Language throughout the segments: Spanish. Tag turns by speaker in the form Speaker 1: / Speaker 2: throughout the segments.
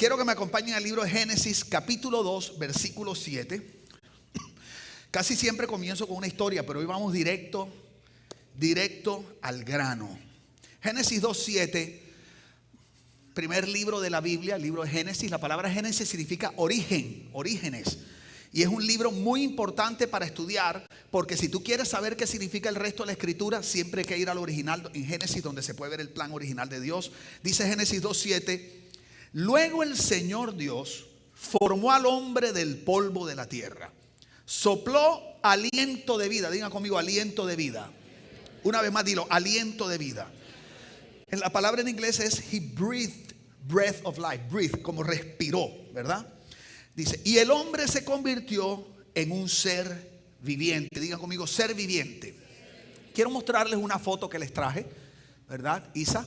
Speaker 1: quiero que me acompañen al libro de Génesis, capítulo 2, versículo 7. Casi siempre comienzo con una historia, pero hoy vamos directo al grano. Génesis 2, 7, primer libro de la Biblia, el libro de Génesis. La palabra Génesis significa origen, orígenes. Y es un libro muy importante para estudiar, porque si tú quieres saber qué significa el resto de la escritura, siempre hay que ir al original en Génesis, donde se puede ver el plan original de Dios. Dice Génesis 2, 7: luego el Señor Dios formó al hombre del polvo de la tierra, sopló aliento de vida. Digan conmigo, aliento de vida. Una vez más, dilo, aliento de vida. En la palabra en inglés es he breathed, breath of life, breathe, como respiró, ¿verdad? Dice, y el hombre se convirtió en un ser viviente. Digan conmigo, ser viviente. Quiero mostrarles una foto que les traje, ¿verdad, Isa?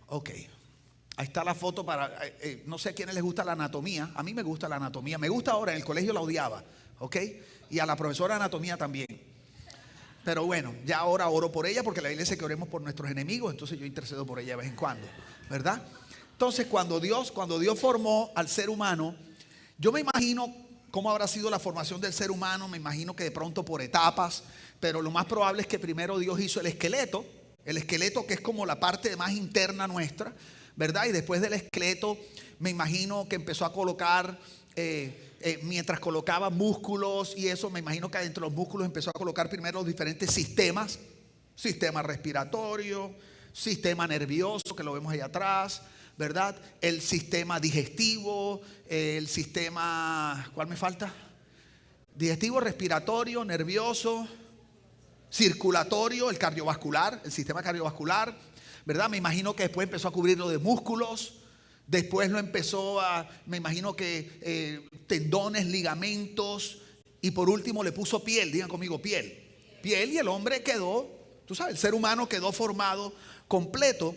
Speaker 1: Ok. Ahí está la foto para, no sé a quiénes les gusta la anatomía. A mí me gusta la anatomía. Me gusta ahora, en el colegio la odiaba, ¿ok? Y a la profesora de anatomía también. Pero bueno, ya ahora oro por ella, porque la Biblia dice que oremos por nuestros enemigos. Entonces yo intercedo por ella de vez en cuando, ¿verdad? Entonces cuando Dios formó al ser humano, yo me imagino cómo habrá sido la formación del ser humano. Me imagino que de pronto por etapas, pero lo más probable es que primero Dios hizo el esqueleto que es como la parte más interna nuestra, ¿verdad? Y después del esqueleto me imagino que empezó a colocar, mientras colocaba músculos y eso, me imagino que dentro de los músculos empezó a colocar primero los diferentes sistemas: sistema respiratorio, sistema nervioso, que lo vemos ahí atrás, ¿verdad? El sistema digestivo, el sistema, ¿cuál me falta? Digestivo, respiratorio, nervioso, circulatorio, el cardiovascular, el sistema cardiovascular, ¿verdad? Me imagino que después empezó a cubrirlo de músculos. Después lo empezó me imagino que tendones, ligamentos, y por último le puso piel. Digan conmigo, piel. Piel, y el hombre quedó, tú sabes, el ser humano quedó formado completo.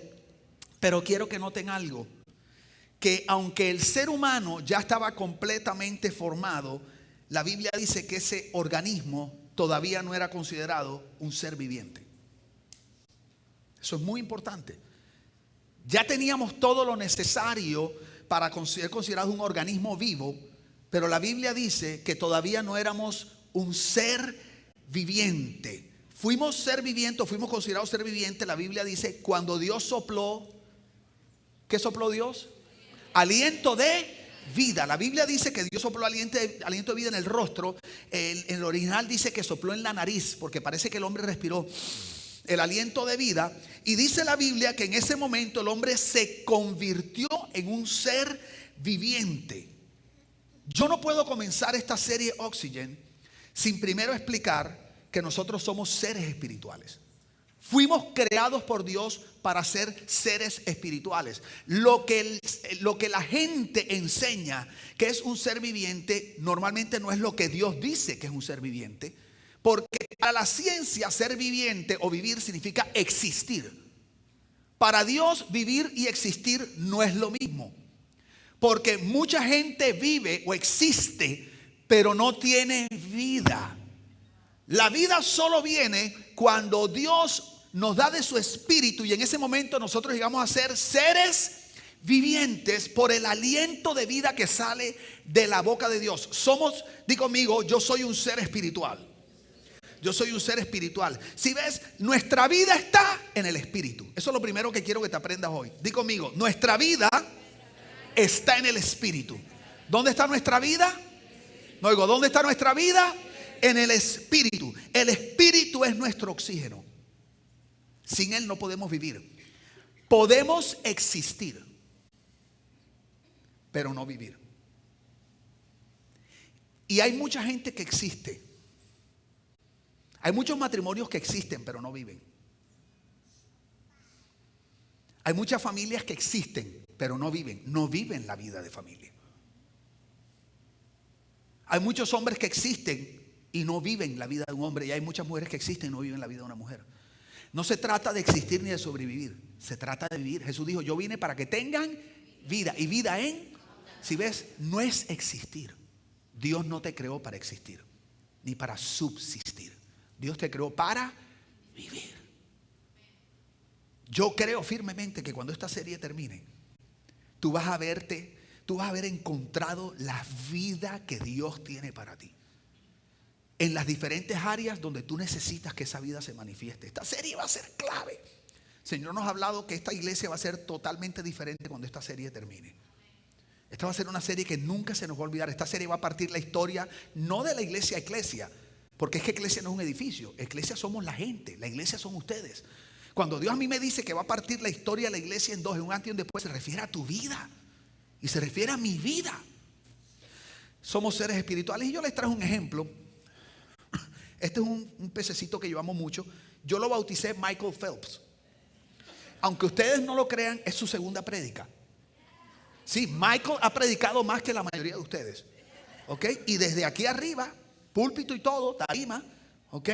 Speaker 1: Pero quiero que noten algo, que aunque el ser humano ya estaba completamente formado, la Biblia dice que ese organismo todavía no era considerado un ser viviente. Eso es muy importante. Ya teníamos todo lo necesario para ser considerado un organismo vivo, pero la Biblia dice que todavía no éramos un ser viviente. Fuimos ser viviente, fuimos considerados ser viviente. La Biblia dice, cuando Dios sopló, ¿qué sopló Dios? Aliento de vida. La Biblia dice que Dios sopló aliento de vida en el rostro. En el original dice que sopló en la nariz, porque parece que el hombre respiró el aliento de vida. Y dice la Biblia que en ese momento el hombre se convirtió en un ser viviente. Yo no puedo comenzar esta serie Oxygen sin primero explicar que nosotros somos seres espirituales. Fuimos creados por Dios para ser seres espirituales. Lo que la gente enseña que es un ser viviente, normalmente no es lo que Dios dice que es un ser viviente. Porque para la ciencia, ser viviente o vivir significa existir. Para Dios, vivir y existir no es lo mismo. Porque mucha gente vive o existe, pero no tiene vida. La vida solo viene cuando Dios nos da de su espíritu, y en ese momento nosotros llegamos a ser seres vivientes por el aliento de vida que sale de la boca de Dios. Di conmigo, yo soy un ser espiritual. Yo soy un ser espiritual. Si ves, nuestra vida está en el espíritu. Eso es lo primero que quiero que te aprendas hoy. Di conmigo, nuestra vida está en el espíritu. ¿Dónde está nuestra vida? No oigo, ¿dónde está nuestra vida? En el espíritu. El espíritu es nuestro oxígeno. Sin él no podemos vivir. Podemos existir, pero no vivir. Y hay mucha gente que existe. Hay muchos matrimonios que existen, pero no viven. Hay muchas familias que existen, pero no viven. No viven la vida de familia. Hay muchos hombres que existen y no viven la vida de un hombre. Y hay muchas mujeres que existen y no viven la vida de una mujer. No se trata de existir ni de sobrevivir. Se trata de vivir. Jesús dijo, yo vine para que tengan vida. Y vida si ves, no es existir. Dios no te creó para existir, ni para subsistir. Dios te creó para vivir. Yo creo firmemente que cuando esta serie termine, tú vas a verte tú vas a haber encontrado la vida que Dios tiene para ti. En las diferentes áreas donde tú necesitas que esa vida se manifieste. Esta serie va a ser clave. El Señor nos ha hablado que esta iglesia va a ser totalmente diferente cuando esta serie termine. Esta va a ser una serie que nunca se nos va a olvidar. Esta serie va a partir la historia, no de la iglesia a iglesia, porque es que iglesia no es un edificio. Iglesia somos la gente, la iglesia son ustedes. Cuando Dios a mí me dice que va a partir la historia de la iglesia en dos, en un antes y un después, se refiere a tu vida y se refiere a mi vida. Somos seres espirituales y yo les traje un ejemplo. Este es un pececito que llevamos mucho. Yo lo bauticé Michael Phelps. Aunque ustedes no lo crean, es su segunda prédica. Sí, Michael ha predicado más que la mayoría de ustedes. ¿Ok? Y desde aquí arriba, púlpito y todo, tarima. ¿Ok?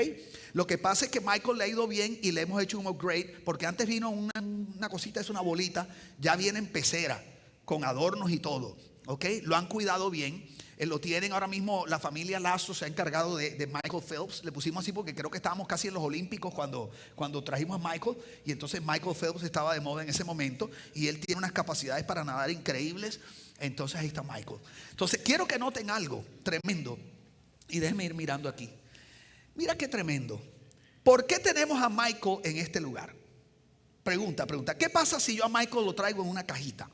Speaker 1: Lo que pasa es que Michael le ha ido bien y le hemos hecho un upgrade. Porque antes vino una cosita, es una bolita. Ya viene en pecera, con adornos y todo. ¿Ok? Lo han cuidado bien. Lo tienen ahora mismo, la familia Lazo se ha encargado de Michael Phelps. Le pusimos así porque creo que estábamos casi en los Olímpicos cuando trajimos a Michael. Y entonces Michael Phelps estaba de moda en ese momento. Y él tiene unas capacidades para nadar increíbles. Entonces ahí está Michael. Entonces quiero que noten algo tremendo. Y déjenme ir mirando aquí. Mira qué tremendo. ¿Por qué tenemos a Michael en este lugar? Pregunta. ¿Qué pasa si yo a Michael lo traigo en una cajita?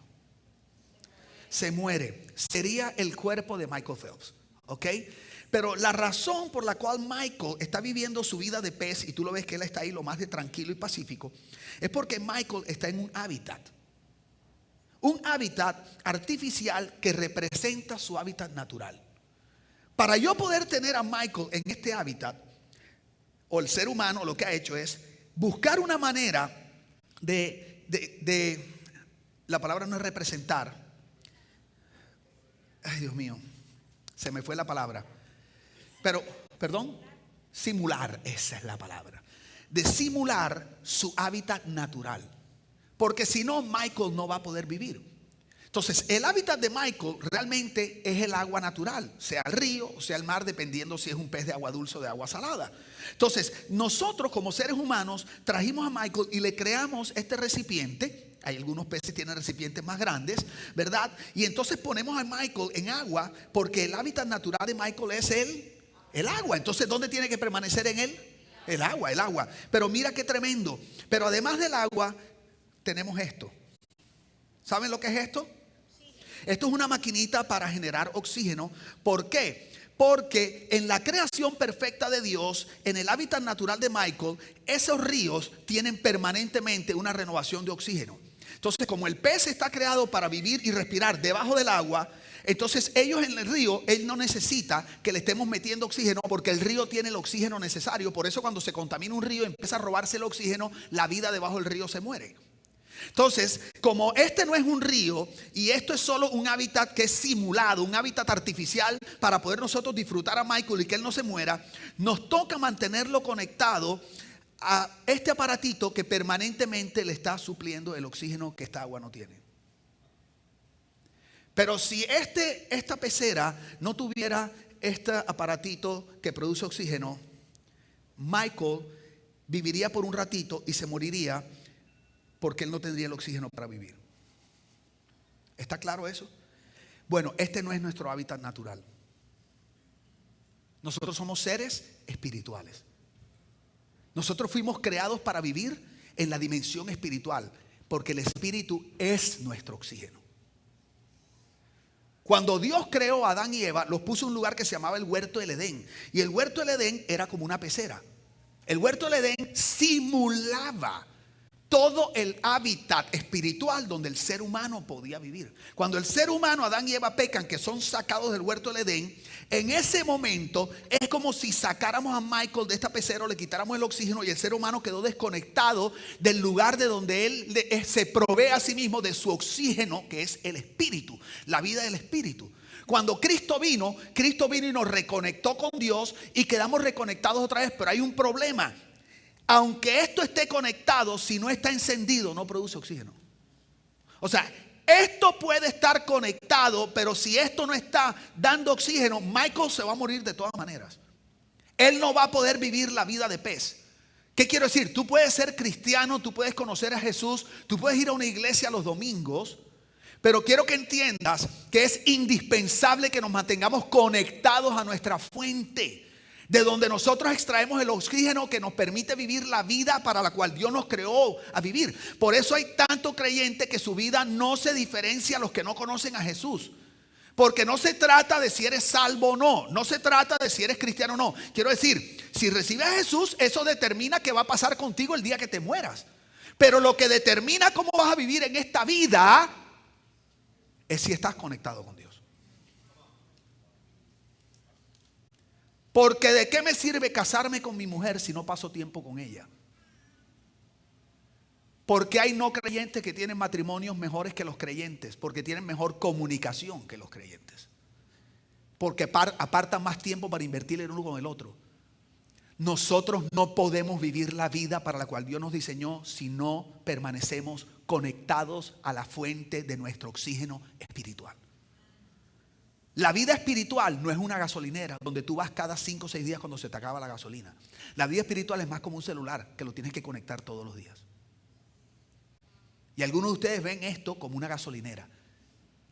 Speaker 1: Se muere. Sería el cuerpo de Michael Phelps. ¿Ok? Pero la razón por la cual Michael está viviendo su vida de pez, y tú lo ves que él está ahí lo más de tranquilo y pacífico, es porque Michael está en un hábitat. Un hábitat artificial que representa su hábitat natural. Para yo poder tener a Michael en este hábitat, o el ser humano lo que ha hecho es buscar una manera de la palabra no es representar. Ay, Dios mío, se me fue la palabra. Pero, perdón, simular, esa es la palabra. De simular su hábitat natural. Porque si no, Michael no va a poder vivir. Entonces, el hábitat de Michael realmente es el agua natural, sea el río o sea el mar, dependiendo si es un pez de agua dulce o de agua salada. Entonces, nosotros como seres humanos trajimos a Michael y le creamos este recipiente. Hay algunos peces que tienen recipientes más grandes, ¿verdad? Y entonces ponemos a Michael en agua porque el hábitat natural de Michael es el agua. Entonces, ¿dónde tiene que permanecer en él? El agua. Pero mira qué tremendo. Pero además del agua, tenemos esto. ¿Saben lo que es esto? Esto es una maquinita para generar oxígeno. ¿Por qué? Porque en la creación perfecta de Dios, en el hábitat natural de Michael, esos ríos tienen permanentemente una renovación de oxígeno. Entonces, como el pez está creado para vivir y respirar debajo del agua, entonces ellos en el río, él no necesita que le estemos metiendo oxígeno porque el río tiene el oxígeno necesario. Por eso cuando se contamina un río, empieza a robarse el oxígeno, la vida debajo del río se muere. Entonces, como este no es un río y esto es solo un hábitat que es simulado, un hábitat artificial para poder nosotros disfrutar a Michael y que él no se muera, nos toca mantenerlo conectado a este aparatito que permanentemente le está supliendo el oxígeno que esta agua no tiene. Pero si esta pecera no tuviera este aparatito que produce oxígeno, Michael viviría por un ratito y se moriría porque él no tendría el oxígeno para vivir. ¿Está claro eso? Bueno, este no es nuestro hábitat natural. Nosotros somos seres espirituales. Nosotros fuimos creados para vivir en la dimensión espiritual, porque el espíritu es nuestro oxígeno. Cuando Dios creó a Adán y Eva, los puso en un lugar que se llamaba el huerto del Edén. Y el huerto del Edén era como una pecera. El huerto del Edén simulaba todo el hábitat espiritual donde el ser humano podía vivir. Cuando el ser humano, Adán y Eva, pecan, que son sacados del huerto del Edén, en ese momento es como si sacáramos a Michael de esta pecera, le quitáramos el oxígeno y el ser humano quedó desconectado del lugar de donde él se provee a sí mismo de su oxígeno, que es el espíritu, la vida del espíritu. Cuando Cristo vino y nos reconectó con Dios y quedamos reconectados otra vez, pero hay un problema. Aunque esto esté conectado, si no está encendido, no produce oxígeno. O sea, esto puede estar conectado, pero si esto no está dando oxígeno, Michael se va a morir de todas maneras. Él no va a poder vivir la vida de pez. ¿Qué quiero decir? Tú puedes ser cristiano, tú puedes conocer a Jesús, tú puedes ir a una iglesia los domingos, Pero quiero que entiendas que es indispensable que nos mantengamos conectados a nuestra fuente, de donde nosotros extraemos el oxígeno que nos permite vivir la vida para la cual Dios nos creó a vivir. Por eso hay tanto creyente que su vida no se diferencia a los que no conocen a Jesús. Porque no se trata de si eres salvo o no. No se trata de si eres cristiano o no. Quiero decir, si recibes a Jesús, eso determina qué va a pasar contigo el día que te mueras. Pero lo que determina cómo vas a vivir en esta vida es si estás conectado con Dios. Porque ¿de qué me sirve casarme con mi mujer si no paso tiempo con ella? Porque hay no creyentes que tienen matrimonios mejores que los creyentes, porque tienen mejor comunicación que los creyentes, porque apartan más tiempo para invertir el uno con el otro. Nosotros no podemos vivir la vida para la cual Dios nos diseñó si no permanecemos conectados a la fuente de nuestro oxígeno espiritual. La vida espiritual no es una gasolinera donde tú vas cada 5 o 6 días cuando se te acaba la gasolina. La vida espiritual es más como un celular que lo tienes que conectar todos los días. Y algunos de ustedes ven esto como una gasolinera.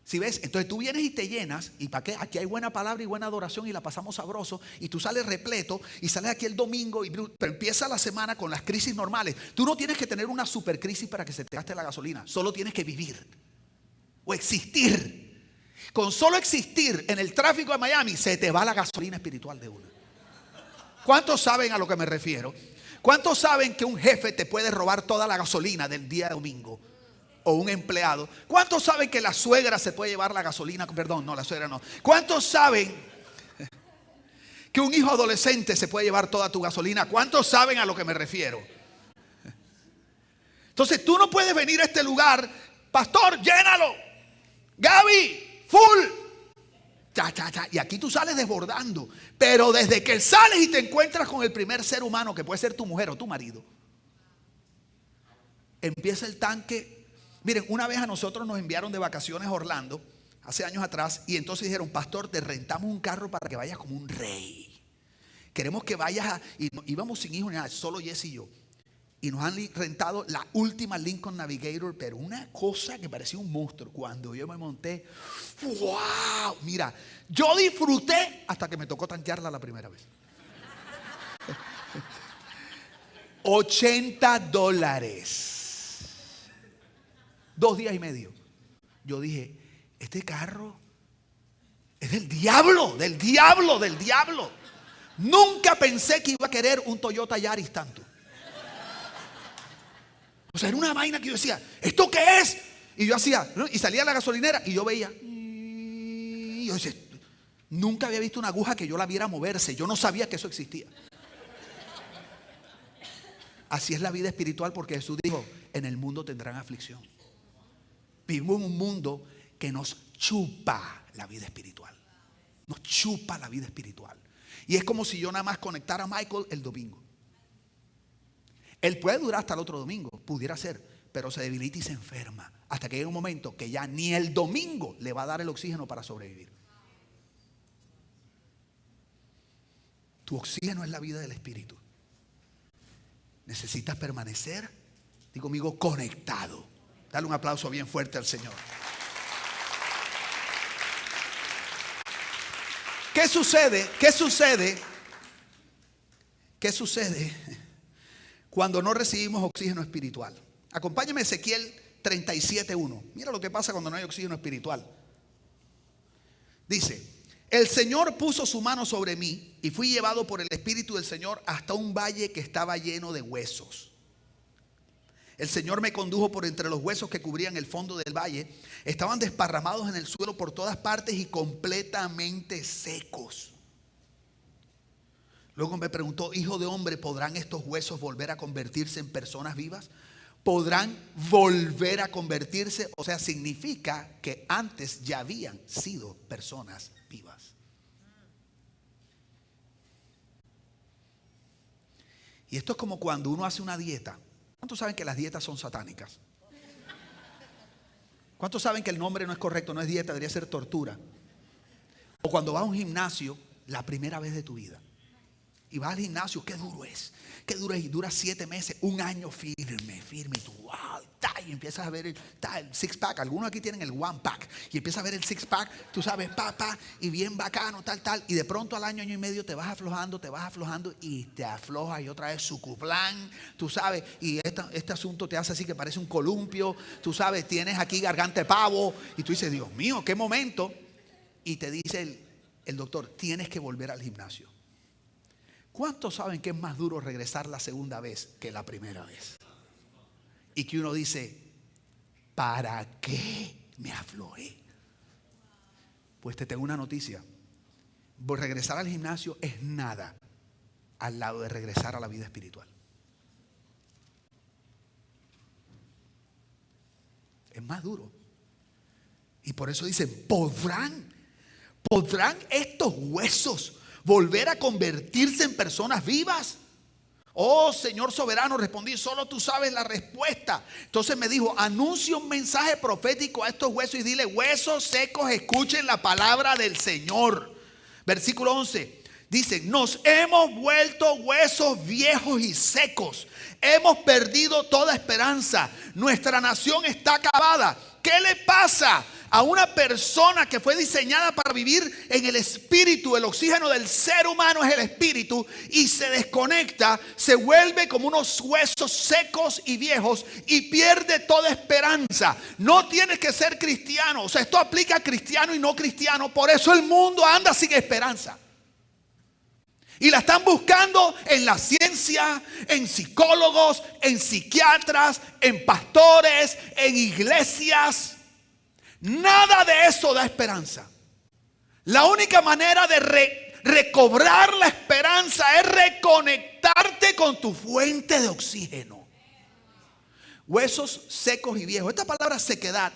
Speaker 1: ¿Sí ves? Entonces tú vienes y te llenas. ¿Y para qué? Aquí hay buena palabra y buena adoración y la pasamos sabroso. Y tú sales repleto y sales aquí el domingo. Pero empieza la semana con las crisis normales. Tú no tienes que tener una super crisis para que se te gaste la gasolina. Solo tienes que vivir o existir. Con solo existir en el tráfico de Miami se te va la gasolina espiritual de una. ¿Cuántos saben a lo que me refiero? ¿Cuántos saben que un jefe te puede robar toda la gasolina del día de domingo? O un empleado. ¿Cuántos saben que la suegra se puede llevar la gasolina? Perdón, no, la suegra no. ¿Cuántos saben que un hijo adolescente se puede llevar toda tu gasolina? ¿Cuántos saben a lo que me refiero? Entonces tú no puedes venir a este lugar, pastor, llénalo. Gaby, full. Y aquí tú sales desbordando. Pero desde que sales y te encuentras con el primer ser humano, que puede ser tu mujer o tu marido, empieza el tanque. Miren, una vez a nosotros nos enviaron de vacaciones a Orlando, hace años atrás, y entonces dijeron, pastor, te rentamos un carro para que vayas como un rey. Queremos que vayas y íbamos sin hijos ni nada, solo Jesse y yo. Y nos han rentado la última Lincoln Navigator, pero una cosa que parecía un monstruo. Cuando yo me monté, ¡wow! Mira, yo disfruté hasta que me tocó tanquearla la primera vez. $80. 2 días y medio. Yo dije, este carro es del diablo, del diablo, del diablo. Nunca pensé que iba a querer un Toyota Yaris tanto. O sea, era una vaina que yo decía, ¿esto qué es? Y yo hacía, ¿no? Y salía a la gasolinera y yo veía. Y yo decía, nunca había visto una aguja que yo la viera moverse. Yo no sabía que eso existía. Así es la vida espiritual, porque Jesús dijo, en el mundo tendrán aflicción. Vivimos en un mundo que nos chupa la vida espiritual. Nos chupa la vida espiritual. Y es como si yo nada más conectara a Michael el domingo. Él puede durar hasta el otro domingo, pudiera ser, pero se debilita y se enferma. Hasta que llegue un momento que ya ni el domingo le va a dar el oxígeno para sobrevivir. Tu oxígeno es la vida del espíritu. Necesitas permanecer, digo conmigo, conectado. Dale un aplauso bien fuerte al Señor. ¿Qué sucede? ¿Qué sucede? ¿Qué sucede cuando no recibimos oxígeno espiritual? Acompáñame a Ezequiel 37:1. Mira lo que pasa cuando no hay oxígeno espiritual. Dice, el Señor puso su mano sobre mí y fui llevado por el Espíritu del Señor hasta un valle que estaba lleno de huesos. El Señor me condujo por entre los huesos que cubrían el fondo del valle. Estaban desparramados en el suelo por todas partes y completamente secos. Luego me preguntó, hijo de hombre, ¿podrán estos huesos volver a convertirse en personas vivas? ¿Podrán volver a convertirse? O sea, significa que antes ya habían sido personas vivas. Y esto es como cuando uno hace una dieta. ¿Cuántos saben que las dietas son satánicas? ¿Cuántos saben que el nombre no es correcto? No es dieta, debería ser tortura. O cuando vas a un gimnasio la primera vez de tu vida. Y vas al gimnasio, qué duro es. Qué duro es. Y dura 7 meses, un año firme. Y tú, wow, y empiezas a ver el six pack. Algunos aquí tienen el one pack. Y empiezas a ver el six pack, tú sabes, y bien bacano, tal. Y de pronto al año y medio te vas aflojando y te aflojas y otra vez sucuplán, tú sabes. Y este asunto te hace así que parece un columpio, tú sabes, tienes aquí garganta de pavo. Y tú dices, Dios mío, qué momento. Y te dice el doctor, tienes que volver al gimnasio. ¿Cuántos saben que es más duro regresar la segunda vez que la primera vez? Y que uno dice, ¿para qué me aflojé? Pues te tengo una noticia. Regresar al gimnasio es nada al lado de regresar a la vida espiritual. Es más duro. Y por eso dicen, ¿podrán estos huesos volver a convertirse en personas vivas? Oh Señor soberano, respondí, solo tú sabes la respuesta. Entonces me dijo, anuncia un mensaje profético a estos huesos y dile, huesos secos, escuchen la palabra del Señor. Versículo 11 dice, nos hemos vuelto huesos viejos y secos. Hemos perdido toda esperanza. Nuestra nación está acabada. ¿Qué le pasa a una persona que fue diseñada para vivir en el espíritu? El oxígeno del ser humano es el espíritu, y se desconecta, se vuelve como unos huesos secos y viejos y pierde toda esperanza. No tienes que ser cristiano, o sea, esto aplica a cristiano y no cristiano. Por eso el mundo anda sin esperanza. Y la están buscando en la ciencia, en psicólogos, en psiquiatras, en pastores, en iglesias. Nada de eso da esperanza. La única manera de recobrar la esperanza es reconectarte con tu fuente de oxígeno. Huesos secos y viejos. Esta palabra sequedad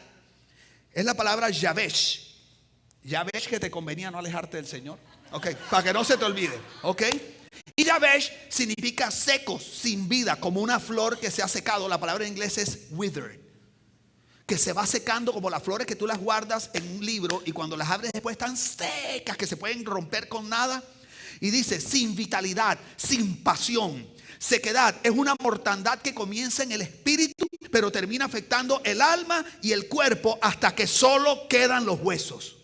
Speaker 1: es la palabra yavesh. Yavesh, que te convenía no alejarte del Señor. Ok, para que no se te olvide. Ok. Y yavesh significa secos, sin vida, como una flor que se ha secado. La palabra en inglés es withered, que se va secando como las flores que tú las guardas en un libro y cuando las abres después están secas, que se pueden romper con nada. Y dice, sin vitalidad, sin pasión. Sequedad es una mortandad que comienza en el espíritu, pero termina afectando el alma y el cuerpo hasta que solo quedan los huesos.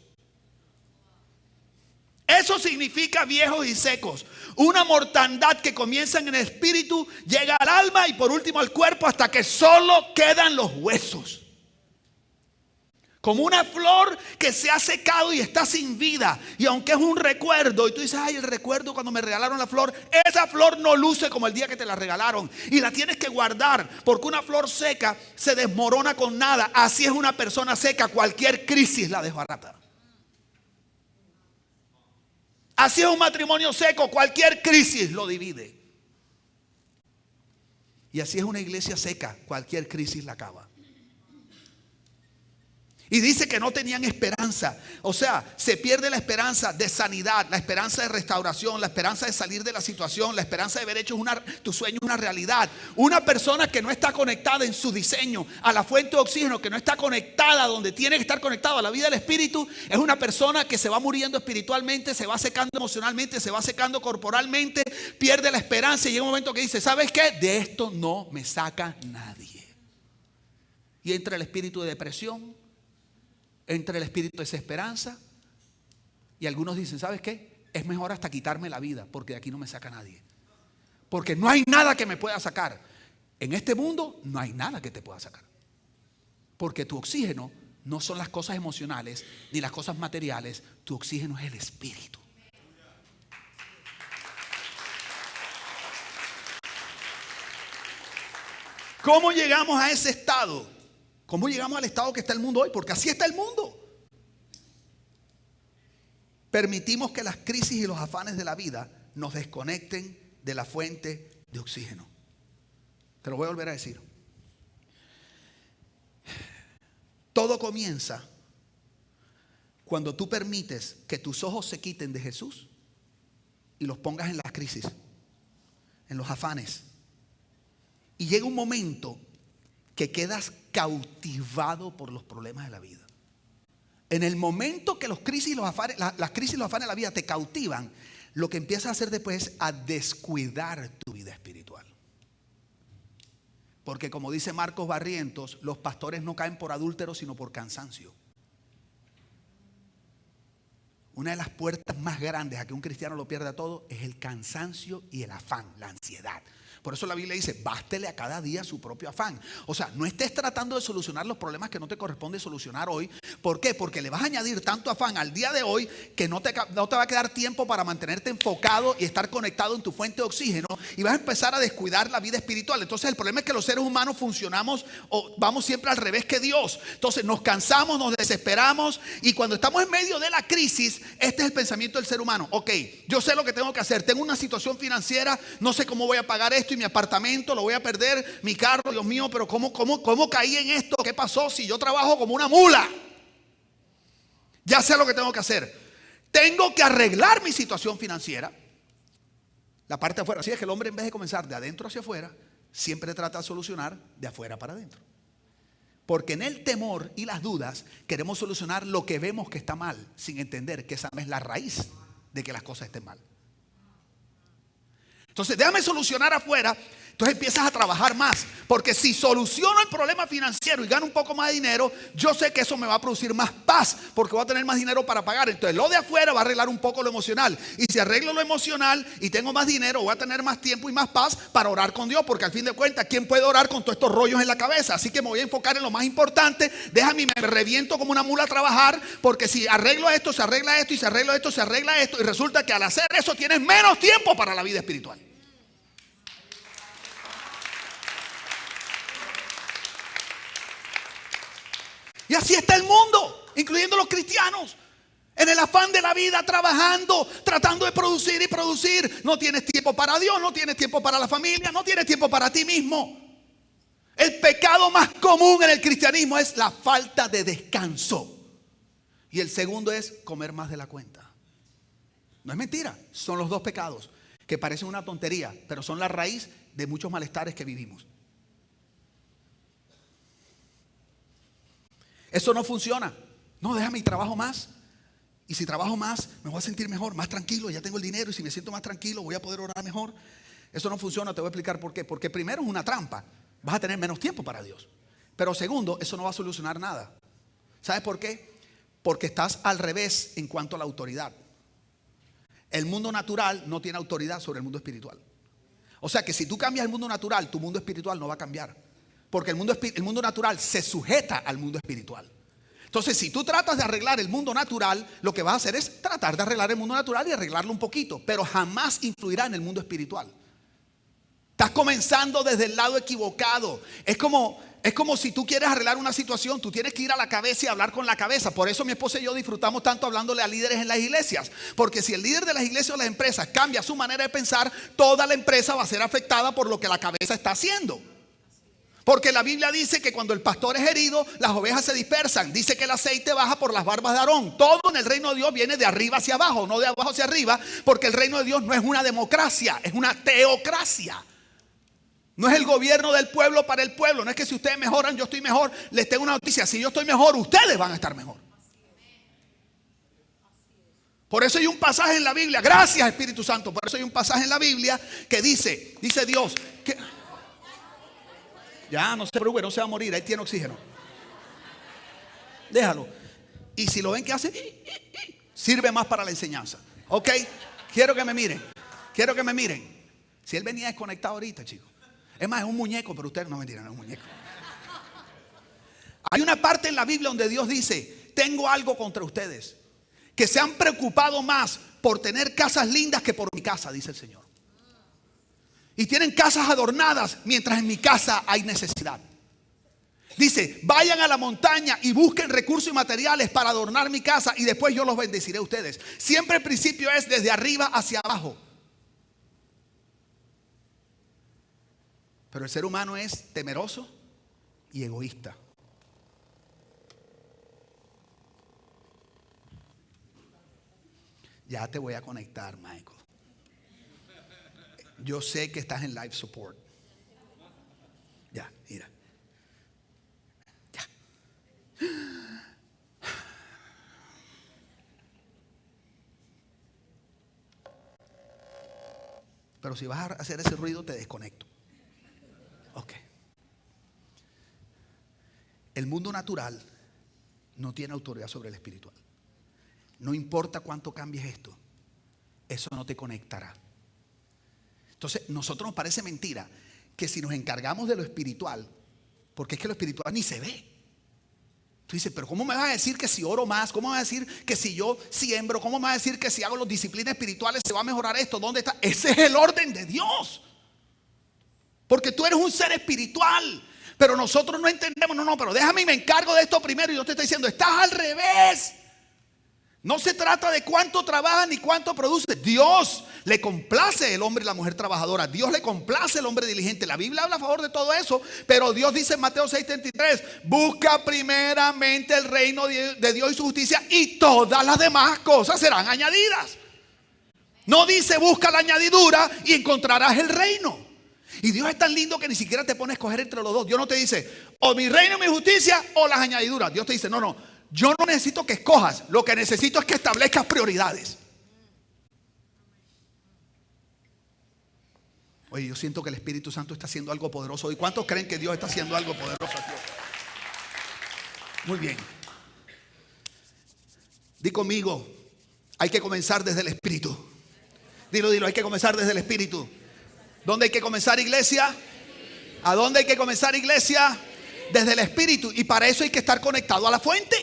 Speaker 1: Eso significa viejos y secos. Una mortandad que comienza en el espíritu, llega al alma y por último al cuerpo hasta que solo quedan los huesos. Como una flor que se ha secado y está sin vida. Y aunque es un recuerdo, y tú dices, ay, el recuerdo cuando me regalaron la flor, esa flor no luce como el día que te la regalaron. Y la tienes que guardar, porque una flor seca se desmorona con nada. Así es una persona seca, cualquier crisis la desbarata. Así es un matrimonio seco, cualquier crisis lo divide. Y así es una iglesia seca, cualquier crisis la acaba. Y dice que no tenían esperanza. O sea, se pierde la esperanza de sanidad, la esperanza de restauración, la esperanza de salir de la situación, la esperanza de ver hecho tu sueño una realidad. Una persona que no está conectada en su diseño a la fuente de oxígeno, que no está conectada donde tiene que estar conectado a la vida del espíritu, es una persona que se va muriendo espiritualmente, se va secando emocionalmente, se va secando corporalmente, pierde la esperanza y llega un momento que dice, ¿sabes qué? De esto no me saca nadie. Y entra el espíritu de depresión, entra el espíritu de desesperanza. Y algunos dicen, ¿sabes qué? Es mejor hasta quitarme la vida, porque de aquí no me saca nadie. Porque no hay nada que me pueda sacar. En este mundo no hay nada que te pueda sacar. Porque tu oxígeno no son las cosas emocionales ni las cosas materiales. Tu oxígeno es el espíritu. ¿Cómo llegamos a ese estado? ¿Cómo llegamos al estado que está el mundo hoy? Porque así está el mundo. Permitimos que las crisis y los afanes de la vida nos desconecten de la fuente de oxígeno. Te lo voy a volver a decir. Todo comienza cuando tú permites que tus ojos se quiten de Jesús y los pongas en las crisis, en los afanes. Y llega un momento que quedas cautivado por los problemas de la vida. En el momento que las crisis y los afanes de la vida te cautivan, lo que empiezas a hacer después es a descuidar tu vida espiritual. Porque como dice Marcos Barrientos, los pastores no caen por adúlteros, sino por cansancio. Una de las puertas más grandes a que un cristiano lo pierda todo es el cansancio y el afán, la ansiedad. Por eso la Biblia dice, bástele a cada día su propio afán. O sea, no estés tratando de solucionar los problemas que no te corresponde solucionar hoy. ¿Por qué? Porque le vas a añadir tanto afán al día de hoy que no te va a quedar tiempo para mantenerte enfocado y estar conectado en tu fuente de oxígeno. Y vas a empezar a descuidar la vida espiritual. Entonces el problema es que los seres humanos funcionamos o vamos siempre al revés que Dios. Entonces nos cansamos, nos desesperamos. Y cuando estamos en medio de la crisis, este es el pensamiento del ser humano. Ok, yo sé lo que tengo que hacer. Tengo una situación financiera, no sé cómo voy a pagar esto. Mi apartamento lo voy a perder, mi carro, Dios mío, pero ¿cómo caí en esto? ¿Qué pasó? Si yo trabajo como una mula. Ya sé lo que tengo que hacer. Tengo que arreglar mi situación financiera. La parte de afuera. Así es que el hombre, en vez de comenzar de adentro hacia afuera, siempre trata de solucionar de afuera para adentro. Porque en el temor y las dudas queremos solucionar lo que vemos que está mal, sin entender que esa no es la raíz de que las cosas estén mal. Entonces déjame solucionar afuera. Entonces empiezas a trabajar más. Porque si soluciono el problema financiero y gano un poco más de dinero, yo sé que eso me va a producir más paz, porque voy a tener más dinero para pagar. Entonces lo de afuera va a arreglar un poco lo emocional. Y si arreglo lo emocional y tengo más dinero, voy a tener más tiempo y más paz para orar con Dios. Porque al fin de cuentas, ¿quién puede orar con todos estos rollos en la cabeza? Así que me voy a enfocar en lo más importante. Déjame, me reviento como una mula a trabajar. Porque si arreglo esto, se arregla esto. Y si arreglo esto, se arregla esto. Y resulta que al hacer eso tienes menos tiempo para la vida espiritual. Y así está el mundo, incluyendo los cristianos. En el afán de la vida, trabajando, tratando de producir y producir. No tienes tiempo para Dios, no tienes tiempo para la familia, no tienes tiempo para ti mismo. El pecado más común en el cristianismo es la falta de descanso. Y el segundo es comer más de la cuenta. No es mentira, son los dos pecados que parecen una tontería, pero son la raíz de muchos malestares que vivimos. Eso no funciona. No, déjame y trabajo más. Y si trabajo más, me voy a sentir mejor, más tranquilo. Ya tengo el dinero y si me siento más tranquilo, voy a poder orar mejor. Eso no funciona, te voy a explicar por qué. Porque primero es una trampa. Vas a tener menos tiempo para Dios. Pero segundo, eso no va a solucionar nada. ¿Sabes por qué? Porque estás al revés en cuanto a la autoridad. El mundo natural no tiene autoridad sobre el mundo espiritual. O sea que si tú cambias el mundo natural, tu mundo espiritual no va a cambiar. Porque el mundo natural se sujeta al mundo espiritual. Entonces, si tú tratas de arreglar el mundo natural, lo que vas a hacer es tratar de arreglar el mundo natural y arreglarlo un poquito, pero jamás influirá en el mundo espiritual. Estás comenzando desde el lado equivocado. Es como si tú quieres arreglar una situación, tú tienes que ir a la cabeza y hablar con la cabeza. Por eso mi esposa y yo disfrutamos tanto hablándole a líderes en las iglesias. Porque si el líder de las iglesias o las empresas cambia su manera de pensar, toda la empresa va a ser afectada por lo que la cabeza está haciendo. Porque la Biblia dice que cuando el pastor es herido, las ovejas se dispersan. Dice que el aceite baja por las barbas de Aarón. Todo en el reino de Dios viene de arriba hacia abajo, no de abajo hacia arriba. Porque el reino de Dios no es una democracia, es una teocracia. No es el gobierno del pueblo para el pueblo. No es que si ustedes mejoran, yo estoy mejor. Les tengo una noticia, si yo estoy mejor, ustedes van a estar mejor. Por eso hay un pasaje en la Biblia, gracias Espíritu Santo. Por eso hay un pasaje en la Biblia que dice Dios que... Ya, no se preocupe, no se va a morir, ahí tiene oxígeno. Déjalo. Y si lo ven que hace, sirve más para la enseñanza. Ok, quiero que me miren. Quiero que me miren. Si él venía desconectado ahorita, chicos. Es más, es un muñeco, pero ustedes no me tiran, es un muñeco. Hay una parte en la Biblia donde Dios dice: tengo algo contra ustedes, que se han preocupado más por tener casas lindas que por mi casa, dice el Señor. Y tienen casas adornadas mientras en mi casa hay necesidad. Dice: vayan a la montaña y busquen recursos y materiales para adornar mi casa y después yo los bendeciré a ustedes. Siempre el principio es desde arriba hacia abajo. Pero el ser humano es temeroso y egoísta. Ya te voy a conectar, Michael. Yo sé que estás en live support. Ya, mira. Ya. Pero si vas a hacer ese ruido, te desconecto. Ok. El mundo natural no tiene autoridad sobre el espiritual. No importa cuánto cambies esto, eso no te conectará. Entonces, nosotros nos parece mentira que si nos encargamos de lo espiritual, porque es que lo espiritual ni se ve. Tú dices, pero ¿cómo me vas a decir que si oro más? ¿Cómo me vas a decir que si yo siembro? ¿Cómo me vas a decir que si hago las disciplinas espirituales se va a mejorar esto? ¿Dónde está? Ese es el orden de Dios. Porque tú eres un ser espiritual. Pero nosotros no entendemos. No, pero déjame y me encargo de esto primero. Y Dios te está diciendo, estás al revés. No se trata de cuánto trabaja ni cuánto produce. Dios le complace el hombre y la mujer trabajadora. Dios le complace el hombre diligente. La Biblia habla a favor de todo eso. Pero Dios dice en Mateo 6:33, busca primeramente el reino de Dios y su justicia, y todas las demás cosas serán añadidas. No dice busca la añadidura y encontrarás el reino. Y Dios es tan lindo que ni siquiera te pone a escoger entre los dos. Dios no te dice o mi reino y mi justicia o las añadiduras. Dios te dice no. Yo no necesito que escojas. Lo que necesito es que establezcas prioridades. Oye, yo siento que el Espíritu Santo está haciendo algo poderoso. ¿Y cuántos creen que Dios está haciendo algo poderoso aquí? Muy bien. Di conmigo, hay que comenzar desde el Espíritu. Dilo, hay que comenzar desde el Espíritu. ¿Dónde hay que comenzar, iglesia? ¿A dónde hay que comenzar, iglesia? Desde el Espíritu. Y para eso hay que estar conectado a la fuente.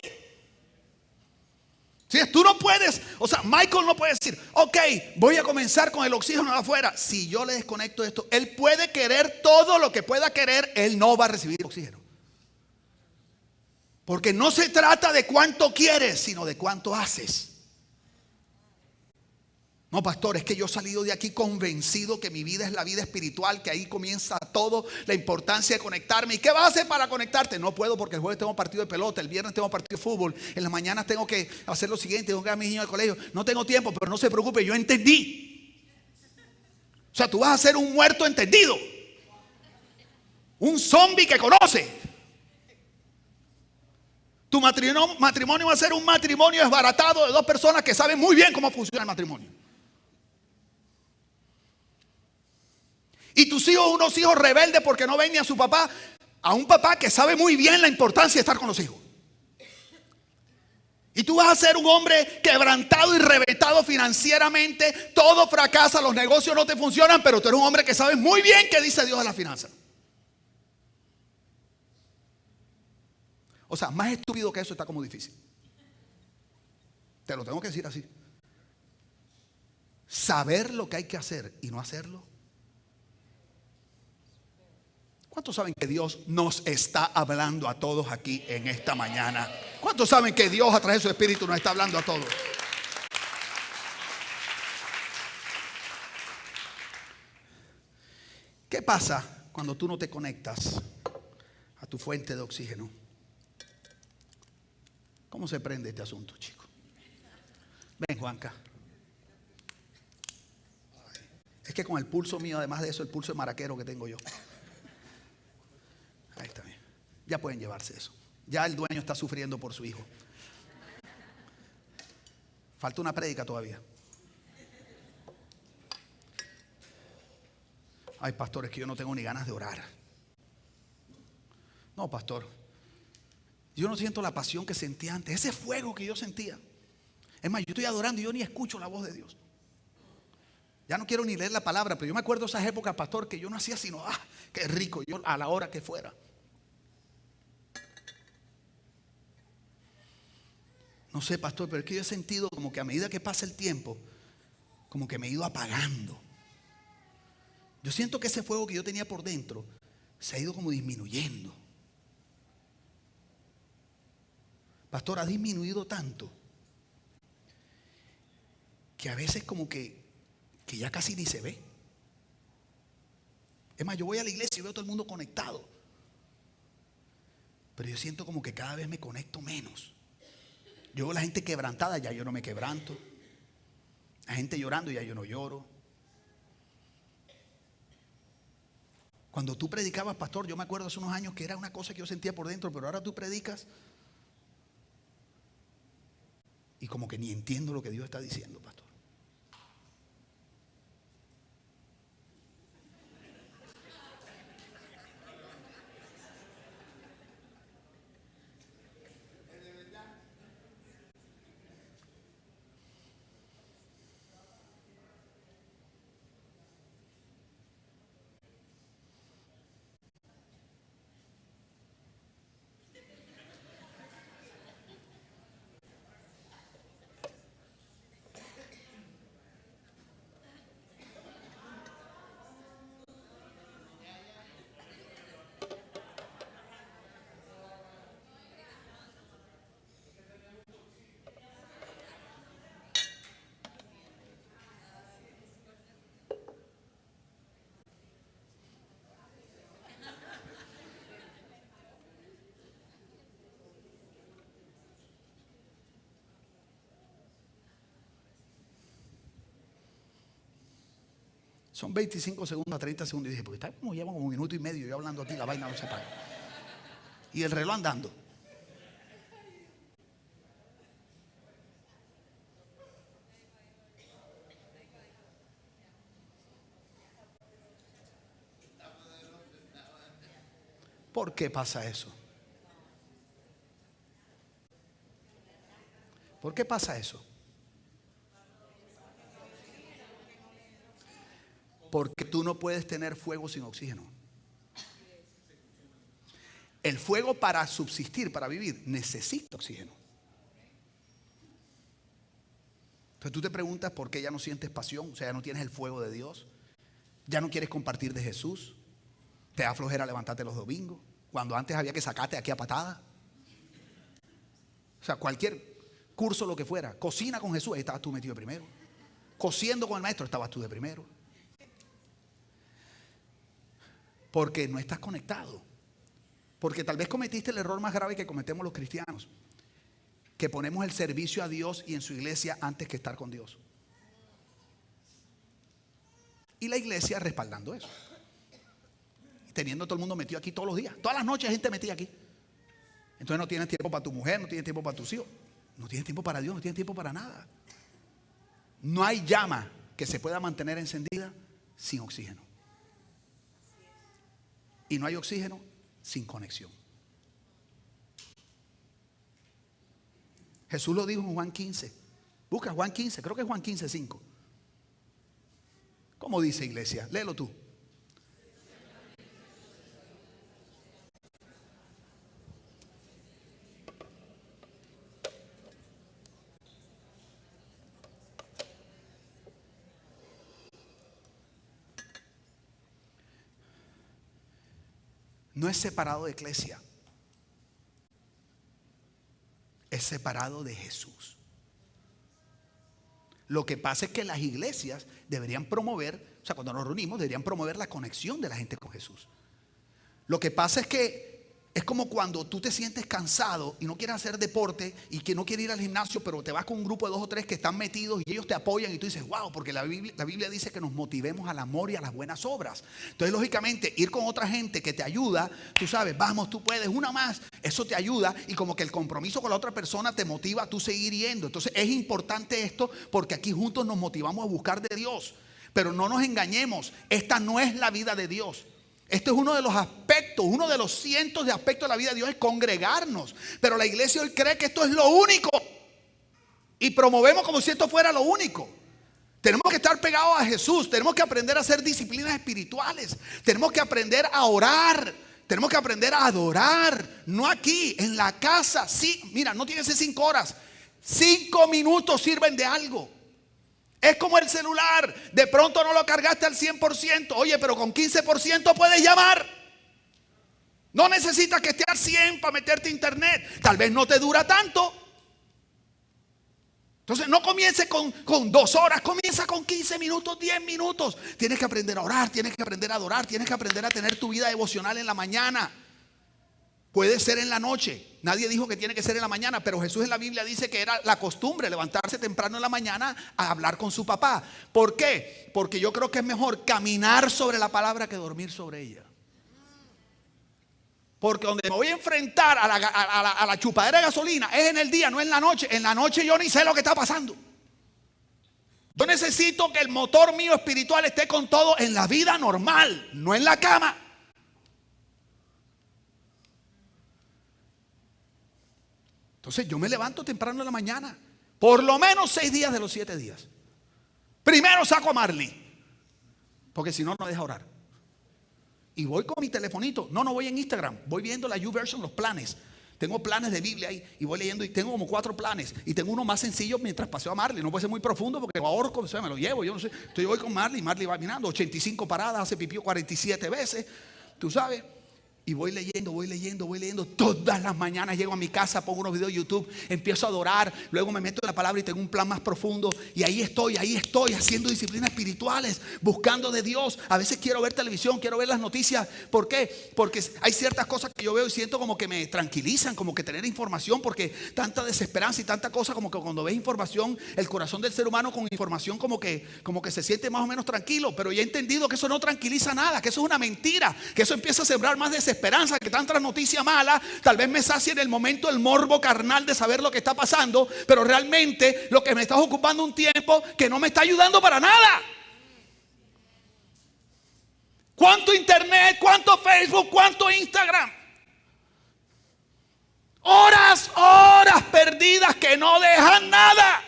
Speaker 1: ¿Sí? Tú no puedes, o sea, Michael no puede decir, ok, voy a comenzar con el oxígeno de afuera. Si yo le desconecto esto, él puede querer todo lo que pueda querer, él no va a recibir oxígeno. Porque no se trata de cuánto quieres, sino de cuánto haces. No, pastor, es que yo he salido de aquí convencido que mi vida es la vida espiritual, que ahí comienza todo, la importancia de conectarme. ¿Y qué vas a hacer para conectarte? No puedo porque el jueves tengo partido de pelota, el viernes tengo partido de fútbol, en las mañanas tengo que hacer lo siguiente, tengo que llevar a mis niños al colegio. No tengo tiempo, pero no se preocupe, yo entendí. O sea, tú vas a ser un muerto entendido, un zombie que conoce. Tu matrimonio va a ser un matrimonio desbaratado de dos personas que saben muy bien cómo funciona el matrimonio. Y tus hijos, unos hijos rebeldes porque no ven ni a su papá, a un papá que sabe muy bien la importancia de estar con los hijos. Y tú vas a ser un hombre quebrantado y reventado financieramente, todo fracasa, los negocios no te funcionan, pero tú eres un hombre que sabe muy bien qué dice Dios de las finanzas. O sea, más estúpido que eso está como difícil. Te lo tengo que decir así. Saber lo que hay que hacer y no hacerlo. ¿Cuántos saben que Dios nos está hablando a todos aquí en esta mañana? ¿Cuántos saben que Dios a través de su Espíritu nos está hablando a todos? ¿Qué pasa cuando tú no te conectas a tu fuente de oxígeno? ¿Cómo se prende este asunto, chico? Ven, Juanca. Es que con el pulso mío, además de eso, el pulso de maraquero que tengo yo. Ahí está bien. Ya pueden llevarse eso. Ya el dueño está sufriendo por su hijo. Falta una prédica todavía. Ay, pastor, es que yo no tengo ni ganas de orar. No, pastor, yo no siento la pasión que sentía antes. Ese fuego que yo sentía. Es más, yo estoy adorando y yo ni escucho la voz de Dios. Ya no quiero ni leer la palabra, pero yo me acuerdo de esas épocas, pastor, que yo no hacía sino, qué rico, yo a la hora que fuera. No sé, pastor, pero es que yo he sentido como que a medida que pasa el tiempo, como que me he ido apagando. Yo siento que ese fuego que yo tenía por dentro se ha ido como disminuyendo. Pastor, ha disminuido tanto que a veces como que ya casi ni se ve. Es más, yo voy a la iglesia y veo a todo el mundo conectado, pero yo siento como que cada vez me conecto menos. Yo veo a la gente quebrantada, ya yo no me quebranto. La gente llorando, ya yo no lloro. Cuando tú predicabas, pastor, yo me acuerdo hace unos años que era una cosa que yo sentía por dentro, pero ahora tú predicas y como que ni entiendo lo que Dios está diciendo, pastor. Son 25 segundos a 30 segundos. Y dije, porque está como llevan como 1 minuto y medio yo hablando a ti, la vaina no se para. Y el reloj andando. ¿Por qué pasa eso? ¿Por qué pasa eso? Porque tú no puedes tener fuego sin oxígeno. El fuego, para subsistir, para vivir, necesita oxígeno. Entonces tú te preguntas por qué ya no sientes pasión, o sea, ya no tienes el fuego de Dios, ya no quieres compartir de Jesús, te da flojera levantarte los domingos, cuando antes había que sacarte aquí a patada. O sea, cualquier curso, lo que fuera, cocina con Jesús, ahí estabas tú metido de primero. Cociendo con el maestro, estabas tú de primero. Porque no estás conectado. Porque tal vez cometiste el error más grave que cometemos los cristianos, que ponemos el servicio a Dios y en su iglesia antes que estar con Dios. Y la iglesia respaldando eso, teniendo todo el mundo metido aquí todos los días. Todas las noches hay gente metida aquí. Entonces no tienes tiempo para tu mujer, no tienes tiempo para tus hijos, no tienes tiempo para Dios, no tienes tiempo para nada. No hay llama que se pueda mantener encendida sin oxígeno. Y no hay oxígeno sin conexión. Jesús lo dijo en Juan 15. Busca Juan 15, creo que es Juan 15:5. ¿Cómo dice, iglesia? Léelo tú. No es separado de iglesia, es separado de Jesús. Lo que pasa es que las iglesias deberían promover, o sea, cuando nos reunimos, deberían promover la conexión de la gente con Jesús. Lo que pasa es que es como cuando tú te sientes cansado y no quieres hacer deporte y que no quieres ir al gimnasio, pero te vas con un grupo de 2 o 3 que están metidos y ellos te apoyan y tú dices, wow, porque la Biblia dice que nos motivemos al amor y a las buenas obras. Entonces, lógicamente, ir con otra gente que te ayuda, tú sabes, vamos, tú puedes, una más, eso te ayuda y como que el compromiso con la otra persona te motiva a tú seguir yendo. Entonces, es importante esto porque aquí juntos nos motivamos a buscar de Dios. Pero no nos engañemos, esta no es la vida de Dios. Este es uno de los aspectos, uno de los cientos de aspectos de la vida de Dios, es congregarnos. Pero la iglesia hoy cree que esto es lo único y promovemos como si esto fuera lo único. Tenemos que estar pegados a Jesús, tenemos que aprender a hacer disciplinas espirituales, tenemos que aprender a orar, tenemos que aprender a adorar. No aquí, en la casa. Sí, mira, no tiene que ser 5 horas, 5 minutos sirven de algo. Es como el celular, de pronto no lo cargaste al 100%, oye, pero con 15% puedes llamar. No necesitas que esté al 100 para meterte a internet, tal vez no te dura tanto. Entonces no comience con 2 horas, comienza con 15 minutos, 10 minutos. Tienes que aprender a orar, tienes que aprender a adorar, tienes que aprender a tener tu vida devocional en la mañana. Puede ser en la noche. Nadie dijo que tiene que ser en la mañana, pero Jesús en la Biblia dice que era la costumbre levantarse temprano en la mañana a hablar con su papá. ¿Por qué? Porque yo creo que es mejor caminar sobre la palabra que dormir sobre ella. Porque donde me voy a enfrentar a la chupadera de gasolina es en el día, no en la noche. En la noche yo ni sé lo que está pasando. Yo necesito que el motor mío espiritual esté con todo en la vida normal, no en la cama. Entonces yo me levanto temprano en la mañana, por lo menos 6 días de los 7 días. Primero saco a Marley, porque si no, no deja orar. Y voy con mi telefonito. No voy en Instagram, voy viendo la YouVersion, los planes. Tengo planes de Biblia ahí y voy leyendo y tengo como 4 planes. Y tengo uno más sencillo mientras paseo a Marley. No puede ser muy profundo porque lo ahorco, o sea, me lo llevo, yo no sé. Entonces yo voy con Marley, Marley va mirando, 85 paradas, hace pipí 47 veces, tú sabes. Y voy leyendo. Todas las mañanas llego a mi casa, pongo unos videos de YouTube, empiezo a adorar, luego me meto en la palabra y tengo un plan más profundo. Y ahí estoy haciendo disciplinas espirituales, buscando de Dios. A veces quiero ver televisión, quiero ver las noticias. ¿Por qué? Porque hay ciertas cosas que yo veo y siento como que me tranquilizan, como que tener información, porque tanta desesperanza y tanta cosa, como que cuando ves información, el corazón del ser humano con información como que se siente más o menos tranquilo. Pero ya he entendido que eso no tranquiliza nada, que eso es una mentira, que eso empieza a sembrar más desesperanza, que tanta noticia mala tal vez me sacie en el momento el morbo carnal de saber lo que está pasando, pero realmente lo que me está ocupando un tiempo que no me está ayudando para nada. ¿Cuánto internet? ¿Cuánto Facebook? ¿Cuánto Instagram? Horas perdidas que no dejan nada.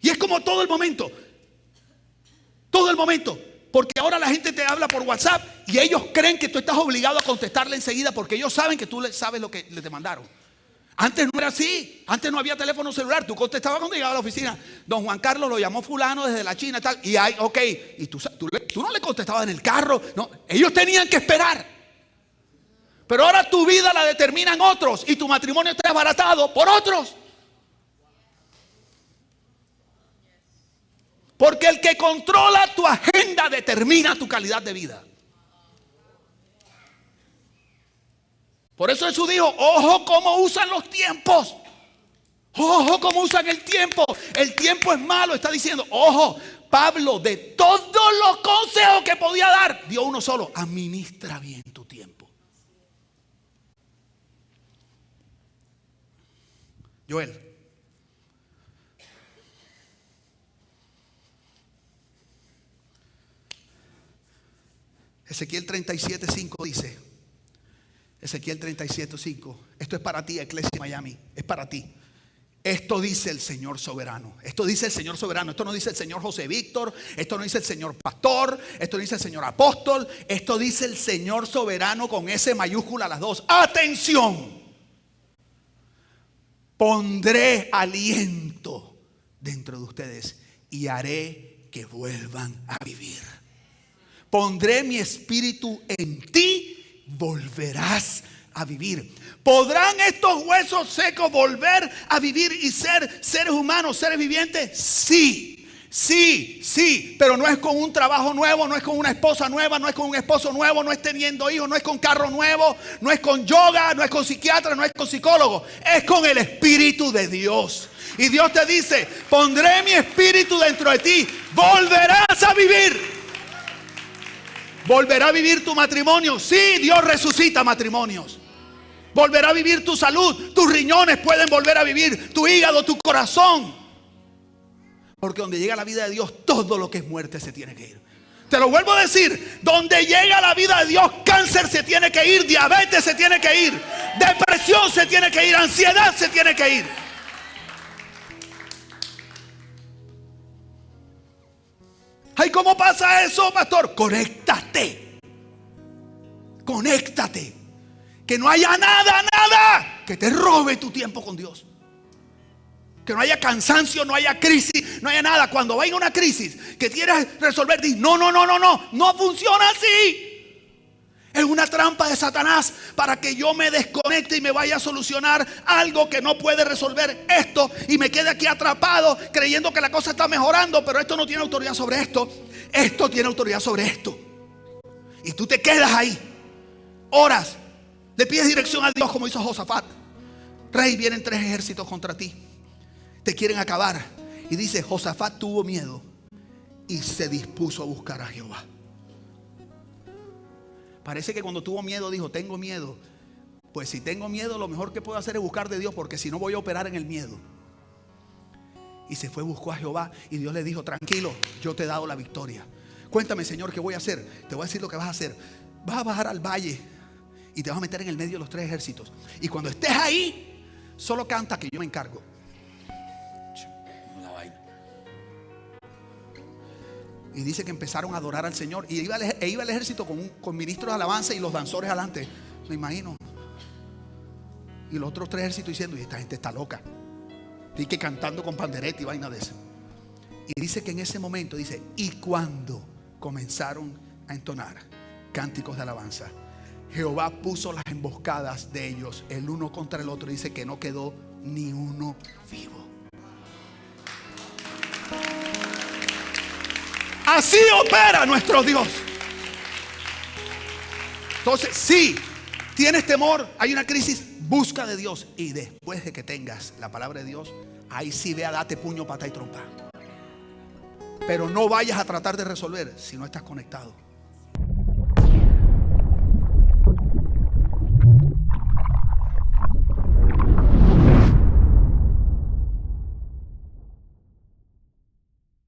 Speaker 1: Y es como todo el momento. Porque ahora la gente te habla por WhatsApp y ellos creen que tú estás obligado a contestarle enseguida, porque ellos saben que tú sabes lo que te mandaron. Antes no era así. Antes no había teléfono celular. Tú contestabas cuando llegaba a la oficina. Don Juan Carlos lo llamó fulano desde la China tal. Y hay, ok. Y tú no le contestabas en el carro. No, ellos tenían que esperar. Pero ahora tu vida la determinan otros y tu matrimonio está desbaratado por otros. Porque el que controla tu agenda determina tu calidad de vida. Por eso Jesús dijo: ojo cómo usan los tiempos. Ojo cómo usan el tiempo. El tiempo es malo. Está diciendo, ojo, Pablo, de todos los consejos que podía dar, dio uno solo: administra bien tu tiempo. Joel, Ezequiel 37:5 dice, Ezequiel 37:5, esto es para ti, Iglesia Miami, es para ti. Esto dice el Señor soberano. Esto dice el Señor soberano. Esto no dice el Señor José Víctor. Esto no dice el Señor pastor. Esto no dice el Señor apóstol. Esto dice el Señor soberano con S mayúscula las dos. Atención. Pondré aliento dentro de ustedes y haré que vuelvan a vivir. Pondré mi espíritu en ti, volverás a vivir. ¿Podrán estos huesos secos volver a vivir y ser seres humanos, seres vivientes? Sí, sí, sí. Pero no es con un trabajo nuevo, no es con una esposa nueva, no es con un esposo nuevo, no es teniendo hijos, no es con carro nuevo, no es con yoga, no es con psiquiatra, no es con psicólogo. Es con el Espíritu de Dios. Y Dios te dice: pondré mi espíritu dentro de ti, volverás a vivir. ¿Volverá a vivir tu matrimonio? Sí, Dios resucita matrimonios. Volverá a vivir tu salud. Tus riñones pueden volver a vivir. Tu hígado, tu corazón. Porque donde llega la vida de Dios, todo lo que es muerte se tiene que ir. Te lo vuelvo a decir. Donde llega la vida de Dios, cáncer se tiene que ir. Diabetes se tiene que ir. Depresión se tiene que ir. Ansiedad se tiene que ir. Ay, ¿cómo pasa eso, pastor? Conéctate. Conéctate. Que no haya nada que te robe tu tiempo con Dios. Que no haya cansancio, no haya crisis, no haya nada. Cuando venga una crisis que quieras resolver, di: no funciona así. Es una trampa de Satanás para que yo me desconecte y me vaya a solucionar algo que no puede resolver esto y me quede aquí atrapado creyendo que la cosa está mejorando, pero esto no tiene autoridad sobre esto. Esto tiene autoridad sobre esto. Y tú te quedas ahí horas, le pides dirección a Dios como hizo Josafat. Rey, vienen 3 ejércitos contra ti, te quieren acabar. Y dice: Josafat tuvo miedo y se dispuso a buscar a Jehová. Parece que cuando tuvo miedo dijo: tengo miedo. Pues si tengo miedo, lo mejor que puedo hacer es buscar de Dios, porque si no voy a operar en el miedo. Y se fue, buscó a Jehová y Dios le dijo: tranquilo, yo te he dado la victoria. Cuéntame, Señor, ¿qué voy a hacer? Te voy a decir lo que vas a hacer. Vas a bajar al valle y te vas a meter en el medio de los 3 ejércitos. Y cuando estés ahí, solo canta que yo me encargo. Y dice que empezaron a adorar al Señor. Y iba el ejército con ministros de alabanza y los danzores adelante. Me imagino. Y los otros 3 ejércitos diciendo: y esta gente está loca. Y que cantando con pandereta y vaina de eso. Y dice que en ese momento dice: y cuando comenzaron a entonar cánticos de alabanza. Jehová puso las emboscadas de ellos el uno contra el otro. Dice que no quedó ni uno vivo. Así opera nuestro Dios. Entonces, si tienes temor, hay una crisis, busca de Dios. Y después de que tengas la palabra de Dios, ahí sí vea, date puño, pata y trompa. Pero no vayas a tratar de resolver si no estás conectado.